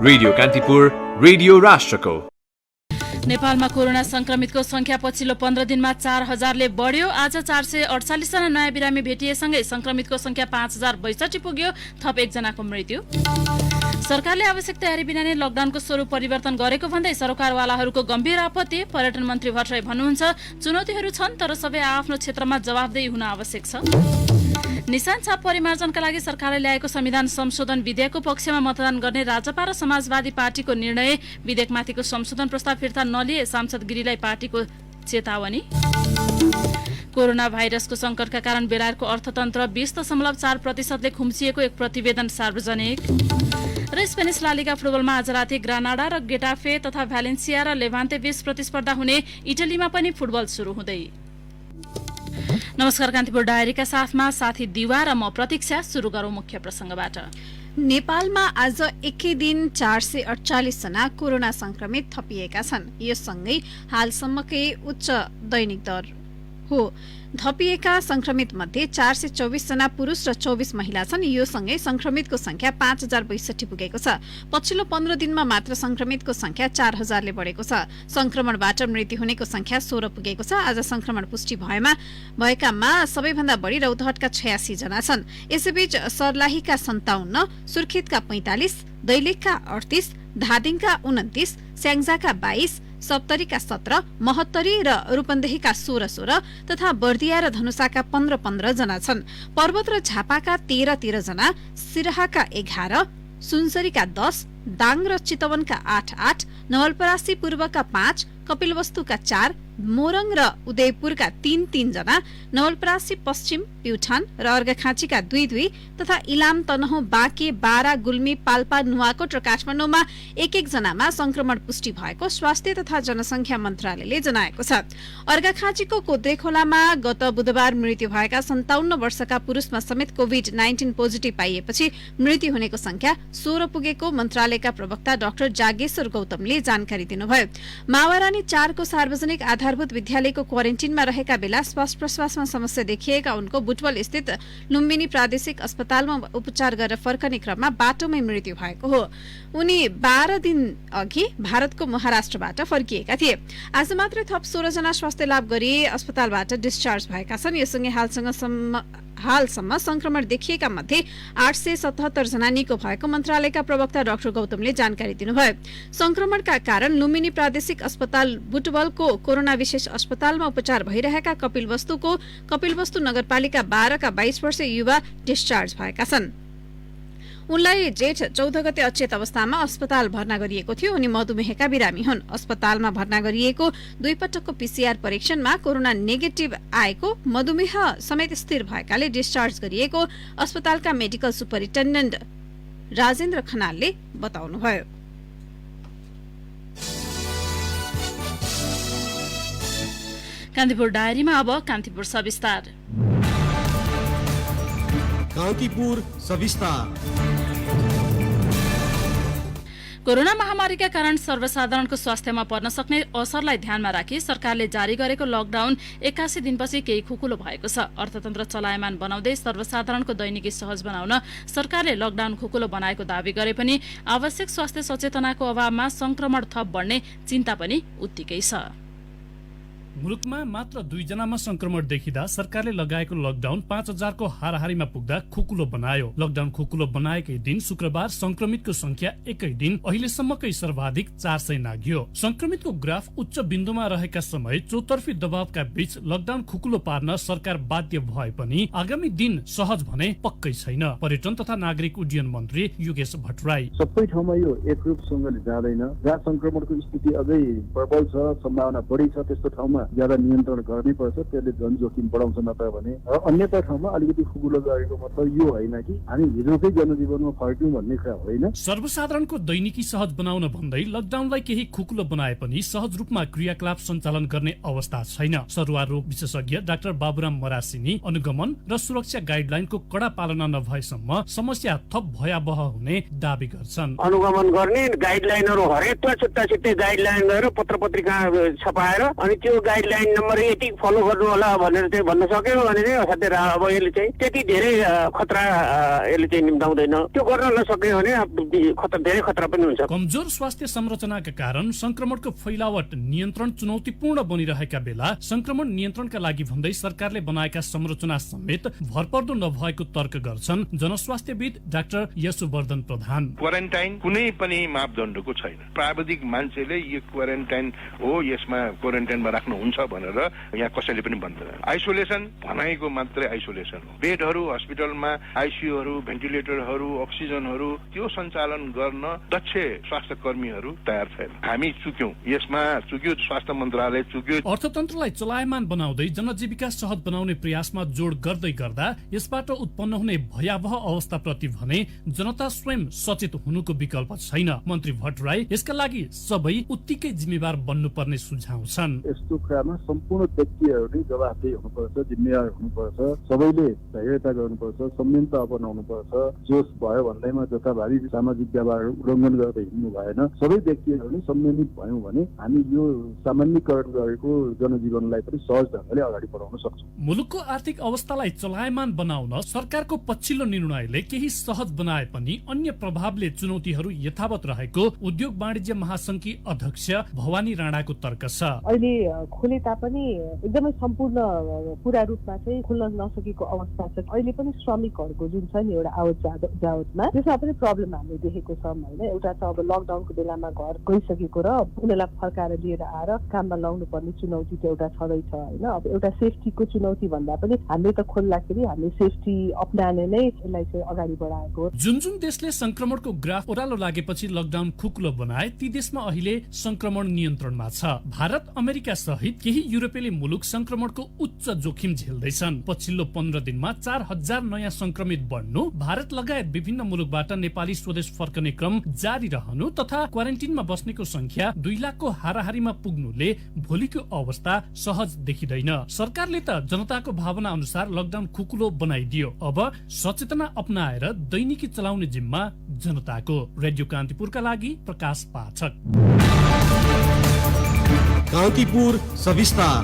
Radio Kantipur, radio राष्ट्रको। नेपालमा corona संक्रमितको संख्या पछिल्लो 15 दिनमा 4000ले बढ्यो। आज 448 जना नयाँ बिरामी भेटिएसँगै संक्रमितको संख्या 5062 पुग्यो। थप 1 जनाको मृत्यु। सरकारले आवश्यक तयारी बिना नै लकडाउनको स्वरूप परिवर्तन गरेको भन्दै सरकारवालाहरूको गम्भीर आपत्ति। पर्यटन मन्त्री भट्टराई भन्नुहुन्छ, चुनौतीहरू छन् तर सबै आफ्नो क्षेत्रमा जवाफदेही हुन आवश्यक छ। निशान छाप परिमार्जनका लागि सरकारले ल्याएको संविधान संशोधन विधेयकको पक्षमा मतदान गर्ने राजपा र समाजवादी पार्टीको निर्णय। विधेयकमाथिको संशोधन प्रस्ताव फिर्ता नलिए सांसद गिरीलाई पार्टीको चेतावनी। कोरोना भाइरसको संकटका कारण बेलायतको अर्थतन्त्र 20.4%ले खुम्चिएको एक प्रतिवेदन सार्वजनिक। र स्पेनिस ला लिगा फुटबलमा आज राति ग्रानाडा र गेटाफे तथा भ्यालेन्सिया र लेभान्ते बीच प्रतिस्पर्धा हुने। इटलीमा पनि फुटबल सुरु हुँदै। नमस्कार, कान्तिपुर डायरीका साथमा साथी दिवा र म प्रतीक्षा। सुरु गरौं मुख्य प्रसंगबाट। नेपालमा आज एकै दिन 448 जना कोरोना संक्रमित थपिएका छन्। यो सँगै हालसम्मकै उच्च दैनिक दर हो। थपिएका संक्रमित मध्ये 424 जना पुरुष र 24 महिला छन्। यो सँगै संक्रमितको संख्या 5062 पुगेको छ। पछिल्लो 15 दिनमा मात्र संक्रमितको संख्या 4000ले बढेको छ। संक्रमणबाट मृत्यु हुनेको संख्या 16 पुगेको छ। आज संक्रमण पुष्टि भएकामा सबैभन्दा बढी रौतहटका 86 जना छन्। यसैबीच सर्लाहीका 57, सुर्खेतका 45, दैलेखका 38, धादिङका 29, स्याङ्जाका 22, सप्तरीका 17, महोत्तरी र रूपन्देहीका 16 तथा बर्दिया र धनुषाका 15 जना छन्। पर्वत र झापाका 13 जना, सिराहाका 11, सुनसरीका 10, दाङ र चितवनका 8, नवलपरासी पूर्वका 5, कपिलवस्तुका 4, मोरङ र उदयपुरका 3 जना, नवलपरासी पश्चिम, प्युठान र अर्घाखाँचीका 2 तथा इलाम, तनहुँ, बाँके, बारा, गुल्मी, पाल्पा, नुवाकोट र काठमाडौँमा 1 जनामा संक्रमण पुष्टि भएको स्वास्थ्य तथा जनसंख्या मन्त्रालयले जनाएको छ। अर्घाखाँचीको कोद्रेखोलामा गत बुधबार मृत्यु भएका 57 वर्षका पुरुषमा समेत कोभिड-19 पोजिटिभ पाइएपछि मृत्यु हुनेको संख्या 16 पुगेको मन्त्रालयका प्रवक्ता डाक्टर जागेश्वर गौतमले जानकारी दिनुभयो। मावारानी 4 को सार्वजनिक आधारभूत विद्यालयको क्वारेन्टिनमा रहेका बेला श्वास प्रश्वासमा समस्या देखिएका उनको बुटवल स्थित लुम्बिनी प्रादेशिक अस्पतालमा उपचार गरेर फर्कने क्रममा बाटोमै मृत्यु भएको हो। उनी 12 दिन अघि भारतको महाराष्ट्रबाट फर्किएका थिए। आज मात्र थप 16 जना स्वास्थ्य लाभ गरी अस्पतालबाट डिस्चार्ज भएका छन्। यससँगै हालसम्म संक्रमण देखिएका मध्ये 877 जना निको भएको मन्त्रालयका प्रवक्ता डाक्टर गौतमले जानकारी दिनुभयो। संक्रमणका कारण लुम्बिनी प्रादेशिक अस्पताल बुटवलको कोरोना विशेष अस्पतालमा उपचार भइरहेका कपिलवस्तु नगरपालिका 12 का 22 वर्षीय युवा डिस्चार्ज भएका छन्। उनलाई जेठ 14 गते अचेत अवस्थामा अस्पताल भर्ना गरिएको थियो। उनी मधुमेहका बिरामी हुन्। अस्पतालमा भर्ना गरिएको 2 पटकको पीसीआर परीक्षणमा कोरोना नेगेटिभ आएको, मधुमेह समेत स्थिर भएकाले डिस्चार्ज गरिएको अस्पतालका मेडिकल सुपरिन्टेन्डेन्ट राजेन्द्र खनालले बताउनुभयो। कान्तिपुर डायरीमा अब कान्तिपुर सविस्तार। कान्तिपुर सविस्तार। कोरोना महामारीका कारण सर्वसाधारणको स्वास्थ्यमा पर्न सक्ने असरलाई ध्यानमा राखी सरकारले जारी गरेको लकडाउन 81 दिनपछि केही खुकुलो भएको छ। अर्थतन्त्र चलायमान बनाउँदै सर्वसाधारणको दैनिकी सहज बनाउन सरकारले लकडाउन खुकुलो बनाएको दावी गरे पनि आवश्यक स्वास्थ्य सचेतनाको अभावमा संक्रमण थप बढ्ने चिन्ता पनि उत्तिकै छ। मुलुकमा मात्र 2 जनामा संक्रमण देखिँदा सरकारले लगाएको लकडाउन 5000 को हाराहारीमा पुग्दा खुकुलो बनायो। लकडाउन खुकुलो बनाएकै दिन शुक्रबार संक्रमितको संख्या एकै दिन अहिलेसम्मकै सर्वाधिक 400 नाग्यो। संक्रमितको ग्राफ उच्च बिन्दुमा रहेका समय चौतर्फी दबावका बीच लकडाउन खुकुलो पार्न सरकार बाध्य भए पनि आगामी दिन सहज भने पक्कै छैन। पर्यटन तथा नागरिक उड्डयन मन्त्री योगेश भट्टराई, सबै ठाउँमा यो एकरूपसँगले जाँदैन। जहाँ संक्रमणको स्थिति अझै प्रबल छ, सम्भावना बढी छ, त्यस्तो ठाउँमा ज्यादा नियन्त्रण गर्नै पर्छ। त्यसले झन् जोखिम बढाउँछ नत्र भने। अन्यथा ठाउँमा अलिकति खुकुलो गरेको मतलब यो होइन कि हामी हिजोकै जनजीवनमा फर्क्यौं भन्ने कुरा होइन। सर्वसाधारणको दैनिकी सहज बनाउन भन्दै लकडाउनलाई केही खुकुलो बनाए पनि सहज रूपमा क्रियाकलाप सञ्चालन गर्ने अवस्था छैन। सरुवा रोग विशेषज्ञ डाक्टर बाबुराम मरासिनी अनुगमन र सुरक्षा गाइडलाइनको कडा पालना नभएसम्म समस्या थप भयावह हुने दावी गर्छन्। अनुगमन गर्ने गाइडलाइनहरू हरेक छिट्टै गाइडलाइन गरेर पत्र पत्रिका छपाएर अनि त्यो गाइडलाइन नम्बर यति फलो गर्नु होला भनेर चाहिँ भन्न सक्यो भने चाहिँ असाध्यै अब यसले चाहिँ त्यति धेरै खतरा यसले चाहिँ निम्ताउँदैन। त्यो गर्न नसक्यो भने धेरै खतरा पनि हुन्छ। कमजोर स्वास्थ्य संरचनाका कारण संक्रमणको फैलावट नियन्त्रण चुनौतीपूर्ण बनिरहेका बेला संक्रमण नियन्त्रणका लागि भन्दै सरकारले बनाएका संरचना समेत भरपर्दो नभएको तर्क गर्छन् जनस्वास्थ्यविद डाक्टर यशुवर्धन प्रधान। क्वारेन्टाइन कुनै पनि मापदण्डको छैन। प्राविधिक मान्छेले यो क्वारेन्टाइन हो, यसमा क्वारेन्टाइनमा राख्नुहुन्छ भनेर यहाँ कसैले पनि भन्दैन। आइसोलेसन भनाइको मात्रै आइसोलेसन हो। बेडहरू हस्पिटलमा आइसियूहरू, भेन्टिलेटरहरू, अक्सिजनहरू त्यो सञ्चालन गर्न दक्ष स्वास्थ्य कर्मीहरू तयार छैन। हामी चुक्यौं, यसमा चुक्यो स्वास्थ्य मन्त्रालय चुक्यो। अर्थतन्त्रलाई चलायमान बनाउँदै जनजीविका सहज बनाउने प्रयासमा जोड गर्दै गर्दा यसबाट उत्पन्न हुने भयावह अवस्थाप्रति भने जनता स्वयं सचेत हुनुको विकल्प छैन। मन्त्री भट्टराई यसका लागि सबै उत्तिकै जिम्मेवार बन्नुपर्ने सुझाउँछन्। यस्तो कुरामा सम्पूर्ण व्यक्तिहरू नै जवाफदेही हुनुपर्छ, जिम्मेवार हुनुपर्छ, सबैले धैर्यता गर्नुपर्छ, संयमता अपनाउनुपर्छ। जोस भयो भन्दैमा जताभावी सामाजिक व्यवहार उल्लङ्घन गर्दै हिँड्नु भएन। सबै व्यक्तिहरू नै संयमित भयौँ भने हामी यो सामान्यकरण गरेको जनजीवनलाई पनि सहज ढङ्गले अगाडि बढाउन सक्छौँ। मुलुकको आर्थिक अवस्थालाई चलायमान बनाउन सरकारको पछिल्लो निर्णयले केही सहज बनाए पनि अन्य प्रभावले चुनौतीहरू यथावत रहेको उद्योग वाणिज्य महासंघकी अध्यक्ष भवानी राणाको तर्क छ। अहिले खुले तापनि एकदमै सम्पूर्ण पूरा रूपमा चाहिँ खुल्न नसकेको अवस्था छ। अहिले पनि श्रमिकहरूको जुन छ नि एउटा आवत जावतमा त्यसमा पनि प्रब्लम हामीले देखेको छौँ होइन। एउटा त अब लकडाउनको बेलामा घर गइसकेको र उनीहरूलाई फर्काएर लिएर आएर काममा लाउनु पर्ने चुनौती त एउटा छँदैछ होइन। अब एउटा सेफ्टीको चुनौती भन्दा पनि हामीले त खोल्दाखेरि हामीले सेफ्टी अपनाने नै यसलाई चाहिँ अगाडि बढाएको। जुन जुन देशले संक्रमणको ग्राफ ओह्रालो लागेपछि लकडाउन खुकुलो बनाए ती देशमा अहिले संक्रमण नियन्त्रणमा छ। भारत अमेरिका सहित केही युरोपेली मुलुक संक्रमणको उच्च जोखिम झेल्दैछन्। पछिल्लो 15 दिनमा 4000 नयाँ संक्रमित बढ्नु, भारत लगायत विभिन्न मुलुकबाट नेपाली स्वदेश फर्कने क्रम जारी रहनु तथा क्वारेन्टिनमा बस्नेको संख्या 2 लाखको हाराहारीमा पुग्नुले भोलिको अवस्था सहज देखिँदैन। सरकारले त जनताको भावना अनुसार लकडाउन खुकुलो बनाइदियो। अब सचेतना अपनाएर दैनिकी चलाउने जिम्मा जनताको। रेडियो कान्तिपुरका लागि प्रकाश पाठक। कान्तिपुर सविस्तार।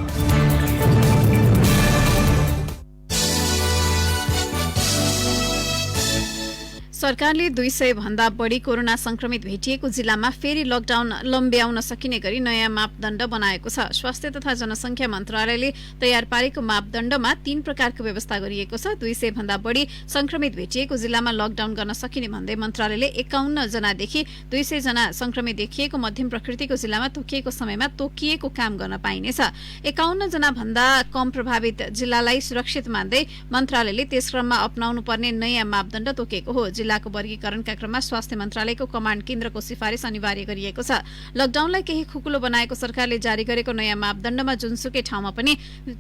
सरकारले 200 भन्दा बढी कोरोना संक्रमित भेटिएको जिल्लामा फेरि लकडाउन लम्ब्याउन सकिने गरी नयाँ मापदण्ड बनाएको छ। स्वास्थ्य तथा जनसंख्या मन्त्रालयले तयार पारेको मापदण्डमा 3 प्रकारको व्यवस्था गरिएको छ। 200 भन्दा बढी संक्रमित भेटिएको जिल्लामा लकडाउन गर्न सकिने भन्दै मन्त्रालयले 51 जनादेखि 200 जना संक्रमित देखिएको मध्यम प्रकृतिको जिल्लामा तोकिएको समयमा तोकिएको काम गर्न पाइनेछ। 51 जना भन्दा कम प्रभावित जिल्लालाई सुरक्षित मान्दै मन्त्रालयले त्यस क्रममा अपनाउनु पर्ने नयाँ मापदण्ड तोकेको हो। जिल्लाको वर्गीकरणका क्रममा स्वास्थ्य मन्त्रालयको कमाण्ड केन्द्रको सिफारिस अनिवार्य गरिएको छ। लकडाउनलाई केही खुकुलो बनाएको सरकारले जारी गरेको नयाँ मापदण्डमा जुनसुकै ठाउँमा पनि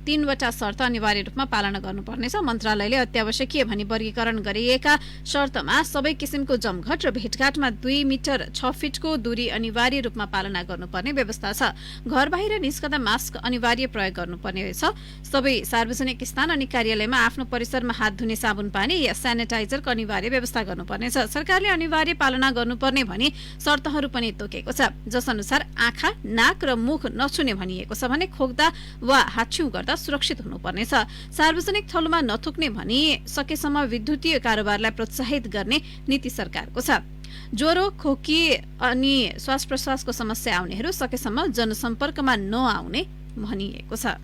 3 वटा शर्त अनिवार्य रूपमा पालना गर्नुपर्नेछ। मन्त्रालयले अत्यावश्यकीय भनी वर्गीकरण गरिएका शर्तमा सबै किसिमको जमघट र भेटघाटमा 2 मिटर 6 फिटको दूरी अनिवार्य रूपमा पालना गर्नुपर्ने व्यवस्था छ। घर बाहिर निस्कदा मास्क अनिवार्य प्रयोग गर्नुपर्ने छ। सबै सार्वजनिक स्थान अनि कार्यालयमा आफ्नो परिसरमा हात धुने साबुन पानी या सेनिटाइजरको अनिवार्य व्यवस्था गर्नुपर्नेछ। सरकारले अनिवार्य पालना गर्नुपर्ने भनी शर्तहरू पनि तोकेको छ, जसअनुसार आँखा, नाक र मुख नछुने भनिएको छ भने खोक्दा वा हाच्छिउ गर्दा सुरक्षित हुनुपर्नेछ। सार्वजनिक थलोमा नथुक्ने भनी सकेसम्म विद्युतीय कारोबारलाई प्रोत्साहित गर्ने नीति सरकारको छ। ज्वरो, खोकी अनि श्वास प्रश्वासको समस्या आउनेहरू सकेसम्म जनसम्पर्कमा नआउने भनिएको छ।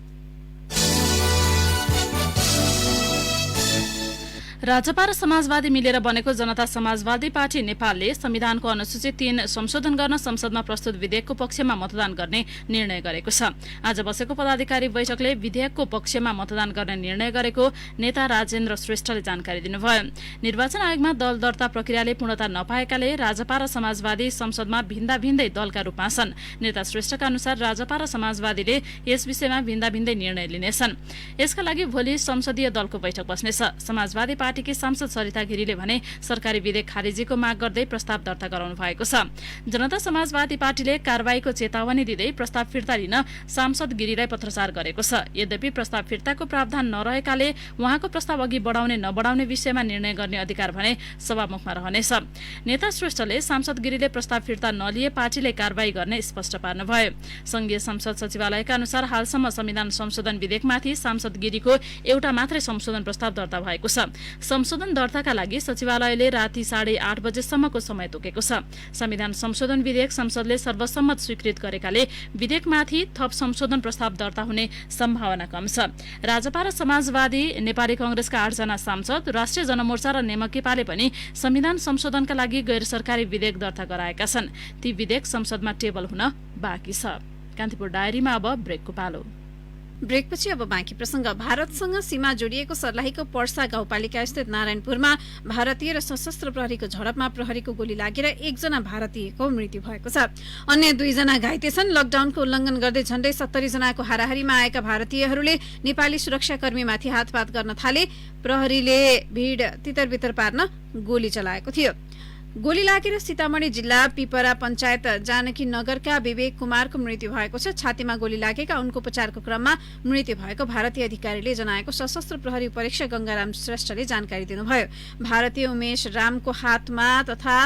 राजपा र समाजवादी मिलेर बनेको जनता समाजवादी पार्टी नेपालले संविधानको अनुसूची 3 संशोधन गर्न संसदमा प्रस्तुत विधेयकको पक्षमा मतदान गर्ने निर्णय गरेको छ। आज बसेको पदाधिकारी बैठकले विधेयकको पक्षमा मतदान गर्ने निर्णय गरेको नेता राजेन्द्र श्रेष्ठले जानकारी दिनुभयो। निर्वाचन आयोगमा दल दर्ता प्रक्रियाले पूर्णता नपाएकाले राजपा र समाजवादी संसदमा भिन्दा भिन्दै दलका रूपमा छन्। नेता श्रेष्ठका अनुसार राजपा र समाजवादीले यस विषयमा भिन्दा भिन्दै निर्णय लिनेछन्। यसका लागि भोलि संसदीय दलको बैठक बस्नेछ। समाजवादी पार्टी पार्टीकी सांसद सरिता गिरीले भने सरकारी विधेयक खारेजीको माग गर्दै प्रस्ताव दर्ता गराउनु भएको छ। जनता समाजवादी पार्टीले कारबाहीको चेतावनी दिँदै प्रस्ताव फिर्ता लिन सांसद गिरीलाई पत्रचार गरेको छ। यद्यपि प्रस्ताव फिर्ताको प्रावधान नरहेकाले उहाँको प्रस्ताव अघि बढाउने नबढाउने विषयमा निर्णय गर्ने अधिकार भने सभामुखमा रहनेछ। नेता श्रेष्ठले सांसद गिरीले प्रस्ताव फिर्ता नलिए पार्टीले कारबाही गर्ने स्पष्ट पार्नुभयो। संघीय संसद सचिवालयका अनुसार हालसम्म संविधान संशोधन विधेयकमाथि सांसद गिरीको एउटा मात्रै संशोधन प्रस्ताव दर्ता भएको छ। संशोधन दर्ताका लागि सचिवालयले राति 8:30 बजेसम्मको समय तोकेको छ। संविधान संशोधन विधेयक संसदले सर्वसम्मत स्वीकृत गरेकाले विधेयकमाथि थप संशोधन प्रस्ताव दर्ता हुने सम्भावना कम छ। राजपा र समाजवादी नेपाली कांग्रेसका 8 जना सांसद, राष्ट्रिय जनमोर्चा र नेमकेपाले पनि संविधान संशोधनका लागि गैर सरकारी विधेयक दर्ता गराएका छन्। ती विधेयक संसदमा टेबल हुन बाँकी छ। कान्तिपुर डायरीमा अब ब्रेकको पालो। ब्रेकपछि अब बाँकी प्रसंग। भारतसँग सीमा जोडिएको सर्लाहीको पर्सा गाउँपालिका स्थित नारायणपुरमा भारतीय र सशस्त्र प्रहरीको झडपमा प्रहरीको गोली लागेर 1 जना भारतीयको मृत्यु भएको छ। अन्य 2 जना घाइते छन्। लकडाउनको उल्लंघन गर्दै झण्डै 70 जनाको हाराहारीमा आएका भारतीयहरूले नेपाली सुरक्षाकर्मीमाथि हातपात गर्न थाले। प्रहरीले भीड तितरबितर पार्न गोली चलाएको थियो। गोली लागेर सीतामढ़ी जिल्ला पिपरा पञ्चायत जानकी नगरका विवेक कुमारको मृत्यु भएको छ। छातीमा गोली लागेका उनको उपचारको क्रममा मृत्यु भएको भारतीय अधिकारीले जनाएको सशस्त्र प्रहरी परीक्षक गंगाराम श्रेष्ठले जानकारी दिनुभयो। भारतीय उमेश रामको हातमा तथा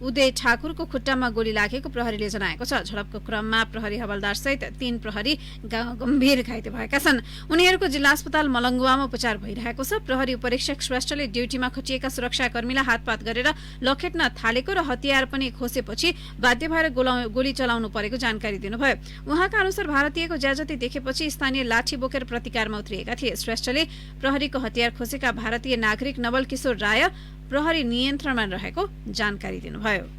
उदय ठाकुरको खुट्टामा गोली लागेको प्रहरीले जनाएको छ। झडपको क्रममा प्रहरी हवलदार सहित 3 प्रहरी गम्भीर घाइते भएका छन्। उनीहरूको जिल्ला अस्पताल मलंगुवामा उपचार भइरहेको छ। प्रहरी परीक्षक श्रेष्ठले ड्युटीमा खटिएका सुरक्षाकर्मीलाई हातपात गरेर लखेट्न थालेको र हतियार पनि खोसेपछि बाध्य भएर गोली चलाउनु परेको जानकारी दिनुभयो। उहाँका अनुसार भारतीयको ज्याजती देखेपछि स्थानीय लाठी बोकेर प्रतिकारमा उत्रिएका थिए। श्रेष्ठले प्रहरीको हतियार खोसेका भारतीय नागरिक नवल किशोर राय प्रहरी नियन्त्रणमा रहेको जानकारी दिनुभयो।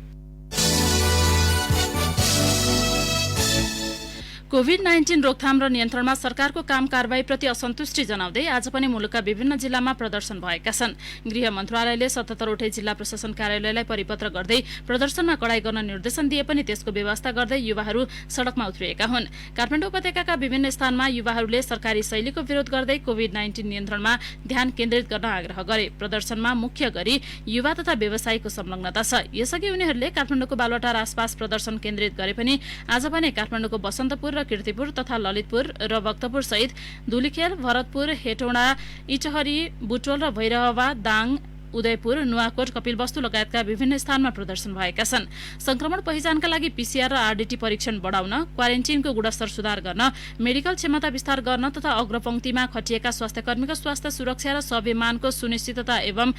कोभिड-19 रोकथाम र नियन्त्रणमा सरकारको काम कारबाहीप्रति असन्तुष्टि जनाउँदै आज पनि मुलुकका विभिन्न जिल्लामा प्रदर्शन भएका छन्। गृह मन्त्रालयले 77वटै जिल्ला प्रशासन कार्यालयलाई परिपत्र गर्दै प्रदर्शनमा कडाई गर्न निर्देशन दिए पनि त्यसको व्यवस्था गर्दै युवाहरू सडकमा उत्रिएका हुन्। काठमाडौँ उपत्यकाका विभिन्न स्थानमा युवाहरूले सरकारी शैलीको विरोध गर्दै कोभिड-19 नियन्त्रणमा ध्यान केन्द्रित गर्न आग्रह गरे। प्रदर्शनमा मुख्य गरी युवा तथा व्यवसायीको संलग्नता छ। यसअघि उनीहरूले काठमाडौँको बालुवाटार आसपास प्रदर्शन केन्द्रित गरे पनि आज भने काठमाडौँको बसन्तपुर र कीर्तिपुर तथा ललितपुर र भक्तपुर सहित धुलिखेल, भरतपुर, हेटौडा, इटहरी, बुटोल र भैरहवा, दाङ, उदयपुर, नुवाकोट, कपिलवस्तु लगायतका विभिन्न स्थानमा प्रदर्शन भएका छन्। संक्रमण पहिचानका लागि पीसीआर र आरडीटी परीक्षण बढाउन, क्वारेन्टिनको गुणस्तर सुधार गर्न, मेडिकल क्षमता विस्तार गर्न तथा अग्रपंक्तिमा खटिएका स्वास्थ्यकर्मीको स्वास्थ्य सुरक्षा र स्वाभिमानको सुनिश्चितता एवं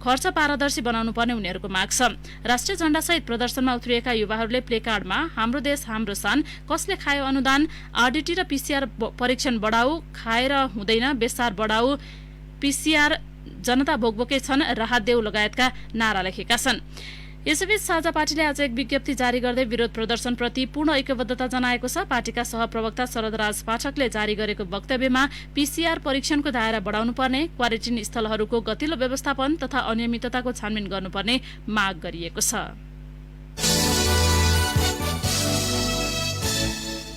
खर्च पारदर्शी बनाउनु पर्ने उनीहरूको माग छ। राष्ट्रिय झण्डा सहित प्रदर्शनमा उत्रिएका युवाहरूले प्लेकार्डमा हाम्रो देश हाम्रो शान, कसले खायो अनुदान, आरडीटी र पीसीआर परीक्षण बढाऊ, खाएर हुँदैन बेसार बढाऊ, पीसीआर जनता भोकभोकै छन्, राहत देऊ लगायतका नारा लेखेका छन्। यसैबीच साझा पार्टीले आज एक विज्ञप्ति जारी गर्दै विरोध प्रदर्शनप्रति पूर्ण ऐक्यबद्धता जनाएको छ। पार्टीका सहप्रवक्ता शरदराज पाठकले जारी गरेको वक्तव्यमा पीसीआर परीक्षणको दायरा बढाउनु पर्ने, क्वारेन्टिन स्थलहरूको गतिलो व्यवस्थापन तथा अनियमितताको छानबिन गर्नुपर्ने माग गरिएको छ।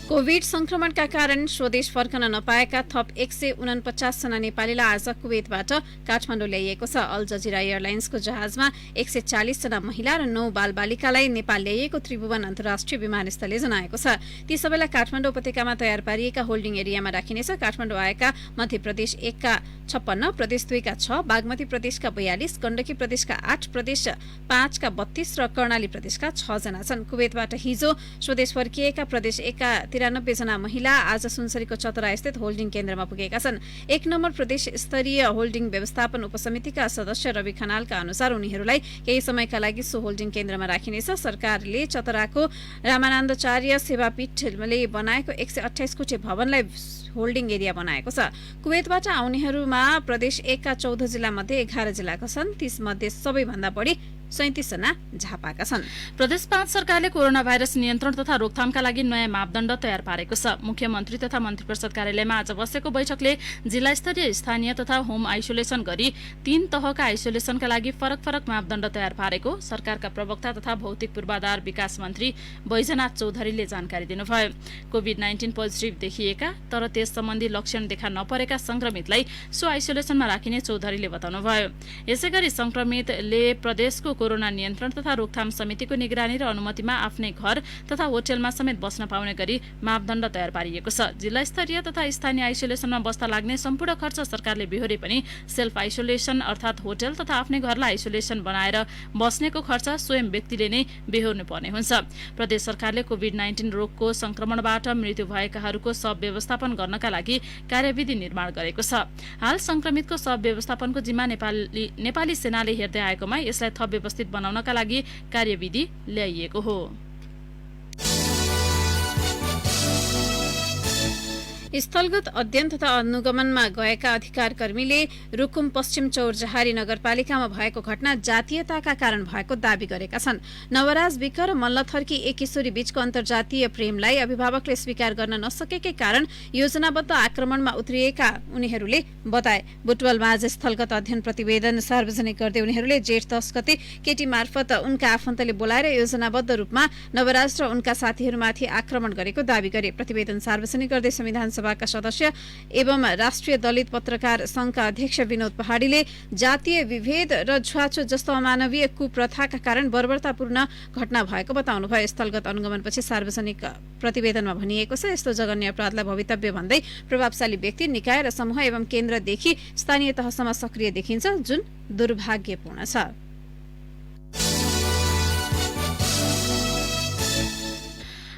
कोभिड संक्रमणका कारण स्वदेश फर्कन नपाएका थप 149 जना नेपालीलाई आज कुवेतबाट काठमाडौँ ल्याइएको छ। अल जजिरा एयरलाइन्सको जहाजमा 140 जना महिला र 9 बालबालिकालाई नेपाल ल्याइएको त्रिभुवन अन्तर्राष्ट्रिय विमानस्थलले जनाएको छ। ती सबैलाई काठमाडौँ उपत्यकामा तयार पारिएका होल्डिङ एरियामा राखिनेछ। काठमाडौँ आएका मध्य प्रदेश 1 का 56, प्रदेश 2 का 6, बागमती प्रदेशका 42, गण्डकी प्रदेशका 8, प्रदेश 5 का 32 र कर्णाली प्रदेशका 6 जना छन्। कुवेतबाट हिजो स्वदेश फर्किएका प्रदेश 1 का 93 जना महिला आज सुनसरीको चतरा स्थित होल्डिङ केन्द्रमा पुगेका छन्। 1 नम्बर प्रदेश स्तरीय होल्डिङ व्यवस्थापन उपसमितिका सदस्य रवि खनालका अनुसार उनीहरूलाई केही समयका लागि सो होल्डिङ केन्द्रमा राखिनेछ। सरकारले चतराको रामानन्दचार्य सेवापीठले बनाएको 128 कोठे भवनलाई होल्डिङ एरिया बनाएको छ। कुवेतबाट आउनेहरूमा प्रदेश 1 का 14 जिल्ला मध्ये 11 जिल्लाका छन्। 30 मध्ये सबैभन्दा बढी 37 जना झापाका छन्। प्रदेश 5 सरकारले कोरोना भाइरस नियन्त्रण तथा रोकथामका लागि नयाँ मापदण्ड तयार पारेको छ। मुख्यमन्त्री तथा मन्त्री परिषद कार्यालयमा आज बसेको बैठकले जिल्ला स्तरीय, स्थानीय तथा होम आइसोलेसन गरी 3 तहका आइसोलेसनका लागि फरक फरक मापदण्ड तयार पारेको सरकारका प्रवक्ता तथा भौतिक पूर्वाधार विकास मन्त्री बैजनाथ चौधरीले जानकारी दिनुभयो। कोभिड-19 पोजिटिभ देखिएका तर त्यस सम्बन्धी लक्षण देखा नपरेका संक्रमितलाई सो आइसोलेसनमा राखिने चौधरीले बताउनुभयो। यसैगरी संक्रमितले प्रदेशको कोरोना नियन्त्रण तथा रोकथाम समितिको निगरानी र अनुमतिमा आफ्नै घर तथा होटलमा समेत बस्न पाउने गरी मापदण्ड तयार पारिएको छ। जिल्ला स्तरीय तथा स्थानीय आइसोलेसनमा बस्दा लाग्ने सम्पूर्ण खर्च सरकारले बिहोरे पनि सेल्फ आइसोलेसन अर्थात् होटल तथा आफ्नै घरलाई आइसोलेसन बनाएर बस्नेको खर्च स्वयं व्यक्तिले नै बिहोर्नु पर्ने हुन्छ। प्रदेश सरकारले कोभिड-19 रोगको संक्रमणबाट मृत्यु भएकाहरूको शव व्यवस्थापन गर्नका लागि कार्यविधि निर्माण गरेको छ। हाल संक्रमितको शव व्यवस्थापनको जिम्मा नेपाली सेनाले हेर्दै आएकोमा यसलाई थप व्यवस्थित बनाउनका लागि कार्यविधि ल्याइएको हो। स्थलगत अध्ययन तथा अनुगमनमा गएका अधिकारकर्मीले रुकुम पश्चिम चौरजहारी नगरपालिकामा भएको घटना जातीयताका कारण भएको दावी गरेका छन्। नवराज विक र मल्लथरकी एक किशोरी बीचको अन्तर्जातीय प्रेमलाई अभिभावकले स्वीकार गर्न नसकेकै कारण योजनाबद्ध आक्रमणमा उत्रिएका उनीहरूले बताए। बुटवलमा आज स्थलगत अध्ययन प्रतिवेदन सार्वजनिक गर्दै उनीहरूले जेठ 10 गते केटी मार्फत उनका आफन्तले बोलाएर योजनाबद्ध रूपमा नवराज र उनका साथीहरूमाथि आक्रमण गरेको दावी गरे। प्रतिवेदन सार्वजनिक गर्दै संविधान सभाका सदस्य एवं राष्ट्रिय दलित पत्रकार संघका अध्यक्ष विनोद पहाडीले जातीय विभेद र छुवाछुत जस्तो अमानवीय कुप्रथाका कारण बर्बरतापूर्ण घटना भएको बताउनुभयो। स्थलगत अनुगमनपछि सार्वजनिक प्रतिवेदनमा भनिएको छ, यस्तो जघन्य अपराधलाई भवितव्य भन्दै प्रभावशाली व्यक्ति, निकाय र समूह एवं केन्द्रदेखि स्थानीय तहसम्म सक्रिय देखिन्छ, जुन दुर्भाग्यपूर्ण छ।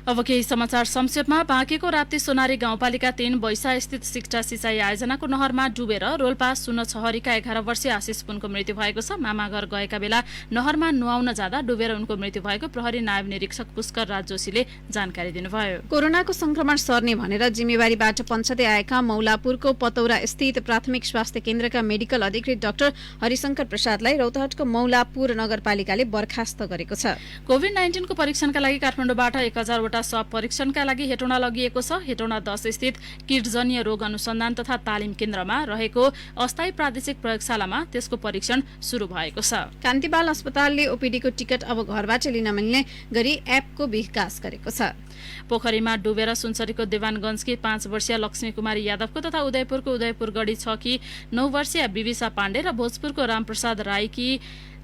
अब केही समाचार संक्षेपमा। बाँकेको राप्ती सोनारी गाउँपालिका 3 बैसा स्थित शिक्षा सिंचाई आयोजनाको नहरमा डुबेर रोल्पा सुनछहरीका 11 वर्षीय आशिष पुनको मृत्यु भएको छ। मामाघर गएका बेला नहरमा नुहाउन जाँदा डुबेर उनको मृत्यु भएको प्रहरी नायब निरीक्षक पुष्कर राज जोशीले जानकारी दिनुभयो। कोरोनाको संक्रमण सर्ने भनेर जिम्मेवारीबाट पन्छदै आएका मौलापुरको पतौरा स्थित प्राथमिक स्वास्थ्य केन्द्रका मेडिकल अधिकृत डाक्टर हरिशंकर प्रसादलाई रौतहटको मौलापुर नगरपालिकाले बर्खास्त गरेको छ। कोभिड-19 को परीक्षणका लागि काठमाडौँबाट 1000 वटा सब परीक्षणका लागि हेटौँडा लगिएको छ। हेटौँडा 10 स्थित किटजन्य रोग अनुसन्धान तथा तालिम केन्द्रमा रहेको अस्थायी प्रादेशिक प्रयोगशालामा त्यसको परीक्षण सुरु भएको छ। कान्तिबाल अस्पतालले ओपीडीको टिकट अब घरबाट लिन मिल्ने गरी एपको विकास गरेको छ। पोखरीमा डुबेर सुनसरीको देवानगञ्जकी 5 वर्षीय लक्ष्मी कुमारी यादवको तथा उदयपुरको उदयपुरगढी 6 की 9 वर्षीय विविसा पाण्डे र भोजपुरको रामप्रसाद राईकी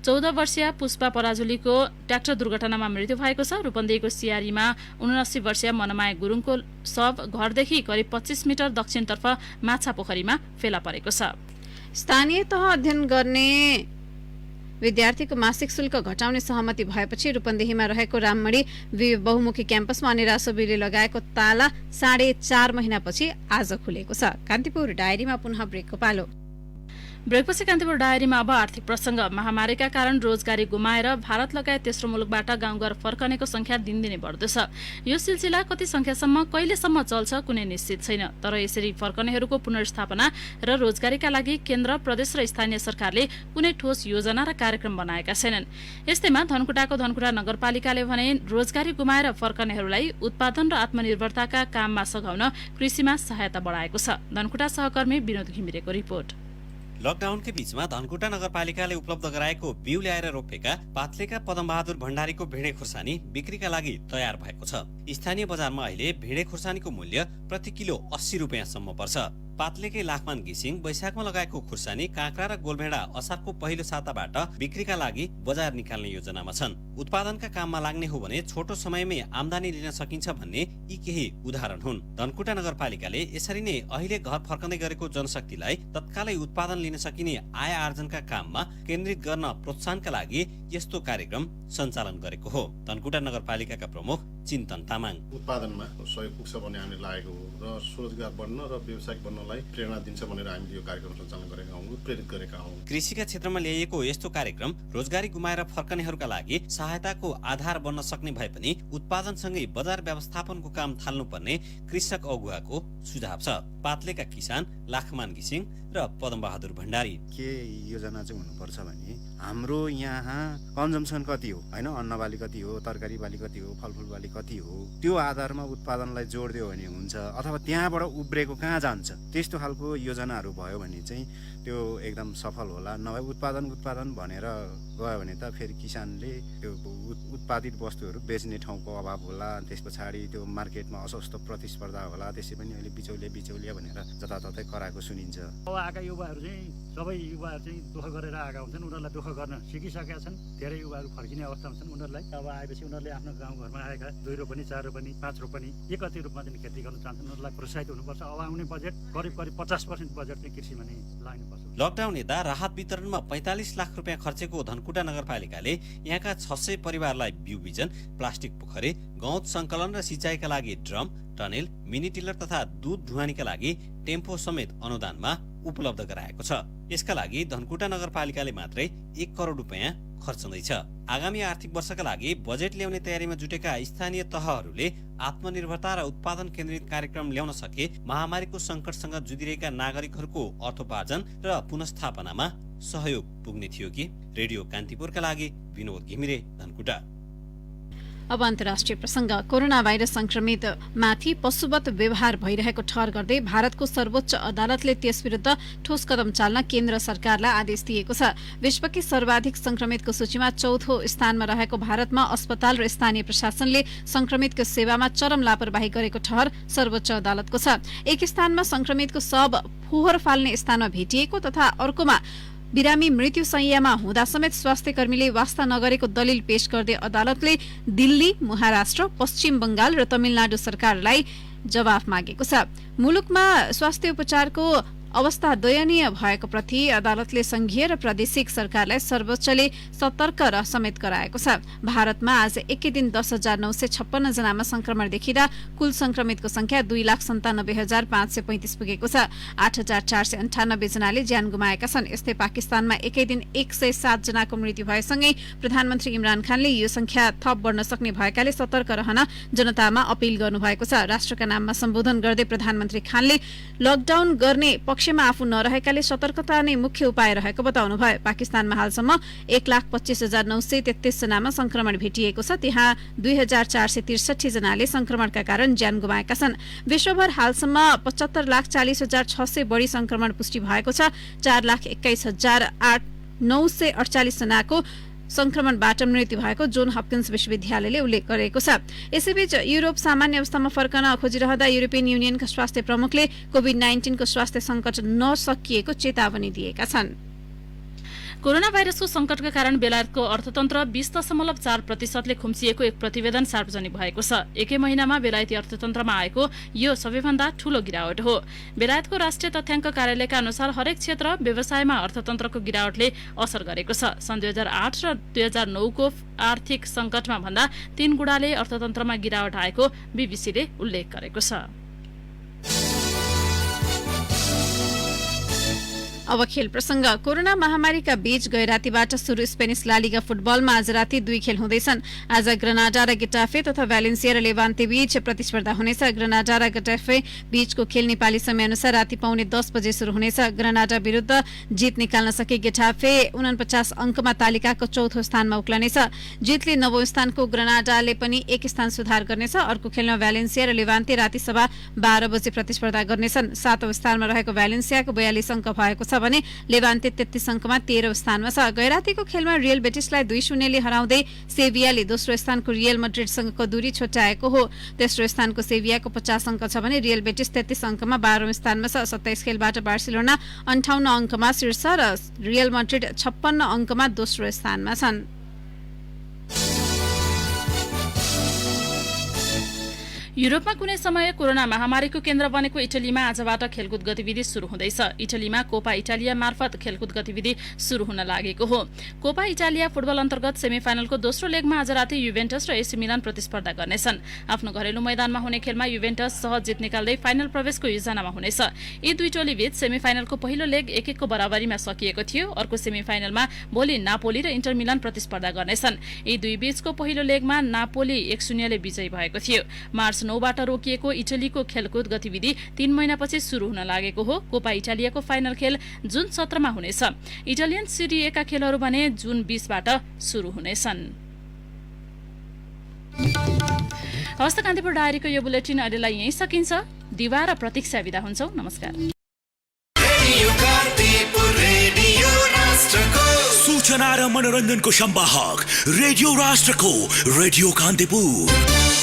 14 वर्षीय पुष्पा पराजुलीको ट्र्याक्टर दुर्घटनामा मृत्यु भएको छ। रूपन्देहीको सियारीमा 79 वर्षीय मनमाया गुरुङको शव घरदेखि करिब 25 मिटर दक्षिणतर्फ माछा पोखरीमा फेला परेको छ। स्थानीय तह अध्ययन गर्ने विद्यार्थीको मासिक शुल्क घटाउने सहमति भएपछि रूपन्देहीमा रहेको राममणी बहुमुखी क्याम्पसमा अनिरासोबीले लगाएको ताला 4.5 महिनापछि आज खुलेको छ। कान्तिपुर डायरीमा पुनः ब्रेकको पालो। ब्रेकपछि कान्तिपुर डायरीमा अब आर्थिक प्रसंग। महामारीका कारण रोजगारी गुमाएर भारत लगायत तेस्रो मुलुकबाट गाउँघर फर्कनेको संख्या दिनदिनै बढ्दैछ। यो सिलसिला कति संख्यासम्म कहिलेसम्म चल्छ कुनै निश्चित छैन। तर यसरी फर्कनेहरूको पुनर्स्थापना र रोजगारीका लागि केन्द्र, प्रदेश र स्थानीय सरकारले कुनै ठोस योजना र कार्यक्रम बनाएका छैनन्। यस्तैमा धनकुटाको धनकुटा नगरपालिकाले भने रोजगारी गुमाएर फर्कनेहरूलाई उत्पादन र आत्मनिर्भरताका काममा सघाउन कृषिमा सहायता बढाएको छ। धनकुटा सहकर्मी विनोद घिमिरेको रिपोर्ट। लकडाउनकै बीचमा धनकुटा नगरपालिकाले उपलब्ध गराएको बिउ ल्याएर रोपेका पातलेका पदमबहादुर भण्डारीको भेडे खुर्सानी बिक्रीका लागि तयार भएको छ। स्थानीय बजारमा अहिले भेडे खुर्सानीको मूल्य प्रति किलो 80 रुपियाँसम्म पर्छ। पातलेकै लाखमान घिसिङ वैशाखमा लगाएको खुर्सानी काँक्रा र गोलभेडा असारको पहिलो साताबाट बिक्रीका लागि बजार निकाल्ने योजनामा छन्। उत्पादनका काममा लाग्ने हो भने छोटो समयमै आमदानी लिन सकिन्छ भन्ने यी केही उदाहरण हुन्। धनकुटा नगरपालिकाले यसरी नै अहिले घर फर्कँदै गरेको जनशक्तिलाई तत्कालै उत्पादन लिन सकिने आय आर्जनका काममा केन्द्रित गर्न प्रोत्साहनका लागि यस्तो कार्यक्रम सञ्चालन गरेको हो। धनकुटा नगरपालिकाका प्रमुख चिन्तन तामाङ। उत्पादनमा सहयोग पुग्छ भन्ने हामीले लागेको हो र स्वरोजगार बढ्न र व्यावसायिक बन्न गर्नलाई प्रेरणा दिन्छ भनेर हामीले यो कार्यक्रम सञ्चालन गरेका हौँ, प्रेरित गरेका हौँ। कृषिका क्षेत्रमा ल्याइएको यस्तो कार्यक्रम रोजगारी गुमाएर फर्कनेहरूका लागि सहायताको आधार बन्न सक्ने भए पनि उत्पादनसँगै बजार व्यवस्थापनको काम थाल्नुपर्ने कृषक अगुवाको सुझाव छ। पातलेका किसान लाखमान घिसिङ र पदमबहादुर भण्डारी के योजना चाहिँ हुनुपर्छ भने हाम्रो यहाँ कन्जम्सन कति हो हैन, अन्न बाली कति हो, तरकारी बाली कति हो, फलफुल बाली कति हो, त्यो आधारमा उत्पादनलाई जोड दियो भने हुन्छ, अथवा त्यहाँबाट उब्रेको कहाँ जान्छ, त्यस्तो खालको योजनाहरू भयो भने चाहिँ त्यो एकदम सफल होला। नभए उत्पादन भनेर गयो भने त फेरि किसानले त्यो उत्पादित वस्तुहरू बेच्ने ठाउँको अभाव होला, त्यस पछाडि त्यो मार्केटमा असस्तो प्रतिस्पर्धा होला, त्यसै पनि अहिले बिचौलिया भनेर जताततै कराएको सुनिन्छ। अब आएका युवाहरू चाहिँ सबै युवाहरू चाहिँ दुःख गरेर आएका हुन्छन्, उनीहरूलाई दुःख गर्न सिकिसकेका छन्, धेरै युवाहरू फर्किने अवस्थामा छन्। उनीहरूलाई अब आएपछि उनीहरूले आफ्नो गाउँघरमा आएका 2 रोपनी 4 रोपनी 5 रोपनी एक कति रूपमा चाहिँ खेती गर्न चाहन्छन्, उनीहरूलाई प्रोत्साहित हुनुपर्छ। अब आउने बजेट करिब 50% बजेट चाहिँ कृषिमा नै लाग्नुपर्छ। लकडाउन हेर्दा राहत वितरणमा 45 लाख रुपियाँ खर्चेको धनकुटा नगरपालिकाले यहाँका 600 परिवारलाई बिउ बिजन, प्लास्टिक पोखरी, गौत संकलन र सिँचाइका लागि ड्रम, टनेल, मिनी टिलर तथा दूध ढुवानीका लागि टेम्पो समेत अनुदानमा उपलब्ध गराएको छ। यसका लागि धनकुटा नगरपालिकाले मात्रै 1 करोड रुपियाँ खर्चँदैछ। आगामी आर्थिक वर्षका लागि बजेट ल्याउने तयारीमा जुटेका स्थानीय तहहरूले आत्मनिर्भरता र उत्पादन केन्द्रित कार्यक्रम ल्याउन सके महामारीको संकटसँग जुधिरहेका नागरिकहरूको अर्थोपार्जन र पुनस्थापनामा सहयोग पुग्ने थियो कि। रेडियो कान्तिपुरका लागि विनोद घिमिरे, धनकुटा। अब अन्तर्राष्ट्रिय प्रसंग। कोरोना भाइरस संक्रमित माथि पशुवत व्यवहार भइरहेको ठहर गर्दै भारतको सर्वोच्च अदालतले त्यसविरुद्ध ठोस कदम चाल्न केन्द्र सरकारलाई आदेश दिएको छ। विश्वकै सर्वाधिक संक्रमितको सूचीमा 4थो स्थानमा रहेको भारतमा अस्पताल र स्थानीय प्रशासनले संक्रमितको सेवामा चरम लापरवाही गरेको ठहर सर्वोच्च अदालतको छ। एक स्थानमा संक्रमितको शव फोहोर फाल्ने स्थानमा भेटिएको तथा अर्कोमा बिरामी मृत्यु शैय्यामा हुँदा समेत स्वास्थ्य कर्मीले वास्ता नगरेको दलिल पेश गर्दै अदालतले दिल्ली, महाराष्ट्र, पश्चिम बंगाल र तमिलनाडु सरकारलाई जवाफ मागेको छ। मुलुकमा स्वास्थ्य उपचारको अवस्था दयनीय भएको प्रति अदालतले संघीय र प्रादेशिक सरकारलाई सर्वोच्चले सतर्क र समेत गराएको छ। भारतमा आज एकै दिन 10,956 जनामा संक्रमण देखिँदा कुल संक्रमितको संख्या 2,97,535 पुगेको छ। 8,498 जनाले ज्यान गुमाएका छन्। यस्तै पाकिस्तानमा एकै दिन 107 जनाको मृत्यु भएसँगै प्रधानमन्त्री इमरान खानले यो संख्या थप बढ्न सक्ने भएकाले सतर्क रहन जनतामा अपील गर्नुभएको छ। राष्ट्रका नाममा सम्बोधन गर्दै प्रधानमन्त्री खानले लकडाउन गर्ने पक्षमा आफू नरहेकाले सतर्कता नै मुख्य उपाय रहेको बताउनु भयो। पाकिस्तानमा हालसम्म 1,25,933 जनामा संक्रमण भेटिएको छ। त्यहाँ 2,463 जनाले संक्रमणका कारण ज्यान गुमाएका छन्। विश्वभर हालसम्म 75,40,600 बढी संक्रमण पुष्टि भएको छ। 4,21,948 जनाको संक्रमणबाट मृत्यु भएको जोन हपकिन्स विश्वविद्यालयले उल्लेख गरेको छ। यसैबीच युरोप सामान्य अवस्थामा फर्कन खोजिरहँदा युरोपियन युनियनका स्वास्थ्य प्रमुखले कोभिड-19 को स्वास्थ्य संकट नसकिएको चेतावनी दिएका छन्। कोरोना भाइरसको संकटका कारण बेलायतको अर्थतन्त्र 20.4% खुम्चिएको एक प्रतिवेदन सार्वजनिक भएको छ। एकै महिनामा बेलायती अर्थतन्त्रमा आएको यो सबैभन्दा ठूलो गिरावट हो। बेलायतको राष्ट्रिय तथ्याङ्क कार्यालयका अनुसार हरेक क्षेत्र व्यवसायमा अर्थतन्त्रको गिरावटले असर गरेको छ। सन् 2008 र 2009 को आर्थिक संकटमा भन्दा 3 गुणाले अर्थतन्त्रमा गिरावट आएको बीबीसीले उल्लेख गरेको छ। अब खेल प्रसंग। कोरोना महामारीका बीच गैरातीबाट सुरु स्पेनिश लालिगा फुटबलमा आज राति 2 खेल हुँदैछन्। आज ग्रेनाडा र गेटाफे तथा भ्यालेन्सिया र लेवान्ते बीच प्रतिस्पर्धा हुनेछ। ग्रेनाडा र गेटाफे बीचको खेल नेपाली समयअनुसार राति 9:45 बजे शुरू हुनेछ। ग्रेनाडा विरुद्ध जित निकाल्न सके गेटाफे 49 अंकमा तालिकाको 4थो स्थानमा उक्लनेछ। जितले 9औं स्थानको ग्रेनाडाले पनि 1 स्थान सुधार गर्नेछ। अर्को खेलमा भ्यालेन्सिया र लेवान्ते राति सभा 12 बजे प्रतिस्पर्धा गर्नेछन्। 7औं स्थानमा रहेको भ्यालेन्सियाको 42 अंक भएको छ भने लेवान्ते 33 अंकमा 13औं स्थानमा छ। गैरातीको खेलमा रियल बेटिसलाई 2-0 ले हराउँदै सेभियाले दोस्रो स्थानको रियल मड्रिडसँगको दूरी छोटाएको हो। तेस्रो स्थानको सेभियाको 50 अंक छ भने रियल बेटिस 33 अंकमा 12औं स्थानमा छ। 27 खेलबाट बार्सिलोना 58 अंकमा शीर्ष र रियल मड्रिड 56 अंकमा दोस्रो स्थानमा छन्। युरोपमा कुनै समय कोरोना महामारीको केन्द्र बनेको इटलीमा आजबाट खेलकुद गतिविधि शुरू हुँदैछ। इटलीमा कोपा इटालिया मार्फत खेलकुद गतिविधि शुरू हुन लागेको हो। कोपा इटालिया फुटबल अन्तर्गत सेमिफाइनलको दोस्रो लेगमा आज राति युभेन्टस र एसी मिलान प्रतिस्पर्धा गर्नेछन्। आफ्नो घरेलु मैदानमा हुने खेलमा युभेन्टस सहज जित निकाल्दै फाइनल प्रवेशको योजनामा हुनेछ। यी दुई टोली बीच सेमिफाइनलको पहिलो लेग 1-1 को बराबरीमा सकिएको थियो। अर्को सेमिफाइनलमा भोलि नापोली र इन्टर मिलान प्रतिस्पर्धा गर्नेछन्। यी दुई बीचको पहिलो लेगमा नापोली 1-0 ले विजयी भएको थियो। मार्च 9 बाट रोकिएको इटलीको खेलकुद गतिविधि 3 महिनापछि शुरू हुन लागेको हो। कोपा इटालियाको फाइनल खेल जुन 17 मा हुनेछ। इटालियन सिरी ए का खेलहरू भने जुन 20 बाट शुरू हुनेछन्। हवस् त कान्तिपुर डायरीको यो बुलेटिन अहिलेलाई यही सकिन्छ। दिवा र प्रतीक्षा बिदा हुन्छौं। नमस्कार। सूचना र मनोरञ्जनको सम्वाहक रेडियो राष्ट्रको रेडियो कान्तिपुर।